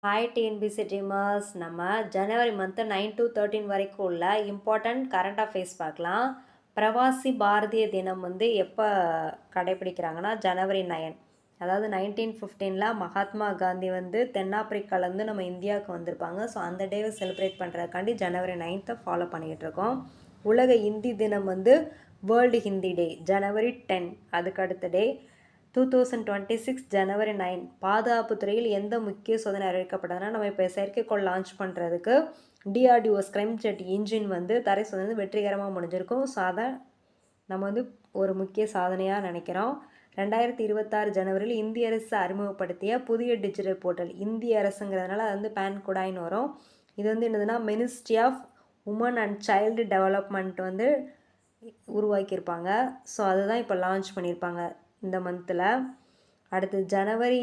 Hi TNPSC டீமர்ஸ். நம்ம ஜனவரி month 9 to 13 வரைக்கும் உள்ள இம்பார்ட்டண்ட் கரண்ட் அஃபேர்ஸ் பார்க்கலாம். பிரவாசி பாரதிய தினம் வந்து எப்போ கடைபிடிக்கிறாங்கன்னா ஜனவரி 9. அதாவது 1915 மகாத்மா காந்தி வந்து தென்னாப்பிரிக்காலேருந்து நம்ம இந்தியாவுக்கு வந்திருப்பாங்க. ஸோ அந்த டேவை செலிப்ரேட் பண்ணுறதுக்காண்டி ஜனவரி 9 ஃபாலோ பண்ணிக்கிட்டு இருக்கோம். உலக இந்தி தினம் வந்து வேர்ல்டு ஹிந்தி டே ஜனவரி 10. அதுக்கு அடுத்த டே 2026 ஜனவரி 9. பாதுகாப்பு துறையில் எந்த முக்கிய சோதனை அறிவிக்கப்பட்டதுன்னா, நம்ம இப்போ செயற்கைக்கோள் லான்ச் பண்ணுறதுக்கு டிஆர்டிஓ ஸ்க்ரைம்ஜெட் இன்ஜின் வந்து தரை சோதனை வெற்றிகரமாக முடிஞ்சிருக்கும். ஸோ அதை நம்ம வந்து ஒரு முக்கிய சாதனையாக நினைக்கிறோம். 2026 ஜனவரியில் இந்திய அரசு அறிமுகப்படுத்திய புதிய டிஜிட்டல் போர்ட்டல், இந்திய அரசுங்கிறதுனால அது வந்து பேன் குடாயின்னு வரும். இது வந்து என்னதுன்னா ministry of women and child development வந்து உருவாக்கியிருப்பாங்க. ஸோ அதுதான் இப்போ லான்ச் பண்ணியிருப்பாங்க இந்த மந்தில். அடுத்து ஜனவரி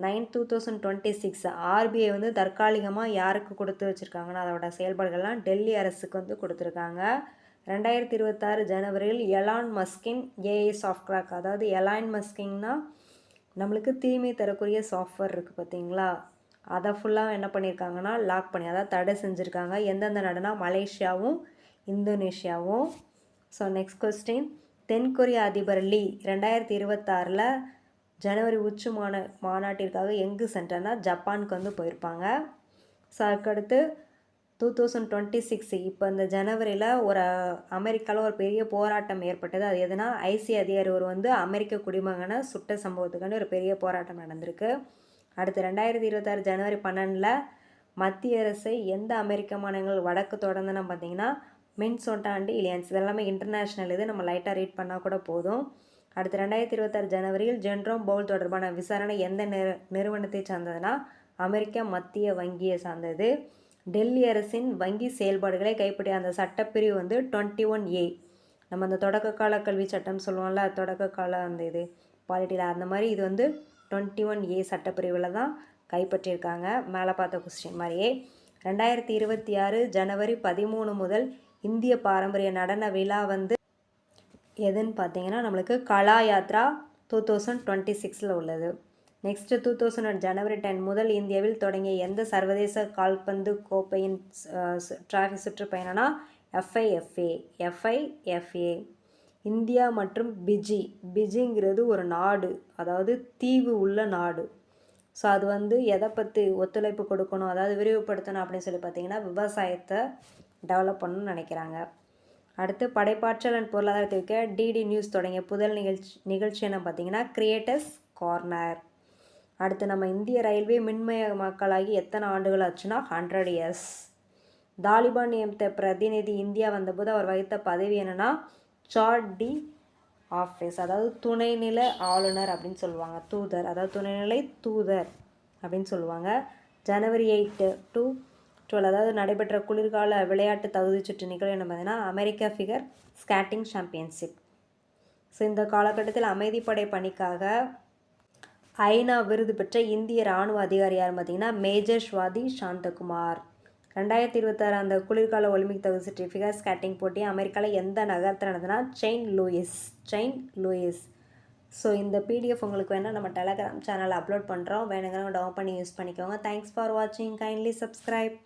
9, 2026 ஆர்பிஐ வந்து தற்காலிகமாக யாருக்கு கொடுத்து வச்சுருக்காங்கன்னா அதோட செயல்பாடுகள்லாம் டெல்லி அரசுக்கு வந்து கொடுத்துருக்காங்க. 2026 ஜனவரியில் எலான் மஸ்கின் ஏஐ சாஃப்ட்வேர், அதாவது எலான் மஸ்கின்னா நம்மளுக்கு தீமை தரக்கூடிய சாஃப்ட்வேர் இருக்குது பார்த்தீங்களா, அதை ஃபுல்லாக என்ன பண்ணியிருக்காங்கன்னா லாக் பண்ணி அதாவது தடை செஞ்சுருக்காங்க. எந்தெந்த நாடுனா மலேசியாவும் இந்தோனேஷியாவும். ஸோ நெக்ஸ்ட் கொஸ்டின், தென்கொரிய அதிபர் லீ 2026 ஜனவரி உச்சி மாநாட்டிற்காக எங்கு சென்றனா ஜப்பானுக்கு வந்து போயிருப்பாங்க. ஸோ அதுக்கடுத்து 2026 இப்போ இந்த ஜனவரியில் ஒரு அமெரிக்காவில் ஒரு பெரிய போராட்டம் ஏற்பட்டது. அது எதுனா ஐசி அதிகாரி ஒரு வந்து அமெரிக்க குடிமகனை சுட்ட சம்பவத்துக்காண்டி ஒரு பெரிய போராட்டம் நடந்திருக்கு. அடுத்து 2026 ஜனவரி 12 மத்திய அரசை எந்த அமெரிக்க மாநிலங்கள் வடக்கு தொடர்ந்துன்னு பார்த்தீங்கன்னா மின்சோட்டா அண்ட் இலியன்ஸ். இதெல்லாமே இன்டர்நேஷ்னல், இது நம்ம லைட்டாக ரீட் பண்ணால் கூட போதும். அடுத்து 2026 ஜனவரியில் ஜென்ரோம் பவுல் தொடர்பான விசாரணை எந்த நிறுவனத்தை சார்ந்ததுன்னா அமெரிக்க மத்திய வங்கியை சார்ந்தது. டெல்லி அரசின் வங்கி செயல்பாடுகளை கைப்பற்றிய அந்த சட்டப்பிரிவு வந்து 21A. நம்ம அந்த தொடக்க கால கல்வி சட்டம் சொல்லுவோம்ல, தொடக்க கால அந்த இது பாலிட்டியில், அந்த மாதிரி இது வந்து 21A சட்டப்பிரிவில் தான் கைப்பற்றியிருக்காங்க. மேலே பார்த்த கொஸ்டின் மாதிரியே 2026 ஜனவரி 13 முதல் இந்திய பாரம்பரிய நடன விழா வந்து எதுன்னு பார்த்தீங்கன்னா நம்மளுக்கு கலா யாத்ரா 2026 உள்ளது. நெக்ஸ்ட்டு 2000 ஜனவரி 10 முதல் இந்தியாவில் தொடங்கிய எந்த சர்வதேச கால்பந்து கோப்பையின் டிராஃபி சுற்றுப்பயணம்னா எஃப்ஐஎஃப்ஏ. இந்தியா மற்றும் பிஜிங்கிறது ஒரு நாடு, அதாவது தீவு உள்ள நாடு. ஸோ அது வந்து எதை பற்றி ஒத்துழைப்பு கொடுக்கணும், அதாவது விரிவுபடுத்தணும் அப்படின்னு சொல்லி பார்த்தீங்கன்னா விவசாயத்தை டெவலப் பண்ணணும்னு நினைக்கிறாங்க. அடுத்து படைப்பாற்றல் அண்ட் பொருளாதாரத்தை வைக்க டிடி நியூஸ் தொடங்கிய புதல் நிகழ்ச்சி என்ன பார்த்தீங்கன்னா கிரியேட்டர்ஸ் கார்னர். அடுத்து நம்ம இந்திய ரயில்வே மின்மயமாக்கலாகி எத்தனை ஆண்டுகள் ஆச்சுன்னா 100 years. தாலிபான் நியமித்த பிரதிநிதி இந்தியா வந்தபோது அவர் வகித்த பதவி என்னன்னா சார்ட் டி ஆஃபீஸ், அதாவது துணைநிலை ஆளுநர் அப்படின்னு சொல்லுவாங்க, தூதர், அதாவது துணைநிலை தூதர் அப்படின்னு சொல்லுவாங்க. ஜனவரி 8 to 12 அதாவது நடைபெற்ற குளிர்கால விளையாட்டு தகுதி சுற்று நிகழ்வு என்ன பார்த்தீங்கன்னா America figure skating championship. So இந்த காலகட்டத்தில் அமைதிப்படை பணிக்காக ஐநா விருது பெற்ற இந்திய இராணுவ அதிகாரி யார் பார்த்தீங்கன்னா மேஜர் ஸ்வாதி சாந்தகுமார். 2026 அந்த குளிர்கால ஒலிம்பிக் தகுதி சுற்று ஃபிகர் ஸ்கேட்டிங் போட்டி அமெரிக்காவில் எந்த நகரத்தில் நடந்ததுன்னா செயின்ட் லூயிஸ். ஸோ இந்த பிடிஎஃப் உங்களுக்கு வேணால் நம்ம டெலகிராம் சேனலில் அப்லோட் பண்ணுறோம், வேணுங்கிறவங்க டவுன் பண்ணி யூஸ் பண்ணிக்கோங்க. தேங்க்ஸ் ஃபார் வாட்சிங், கைண்ட்லி சப்ஸ்கிரைப்.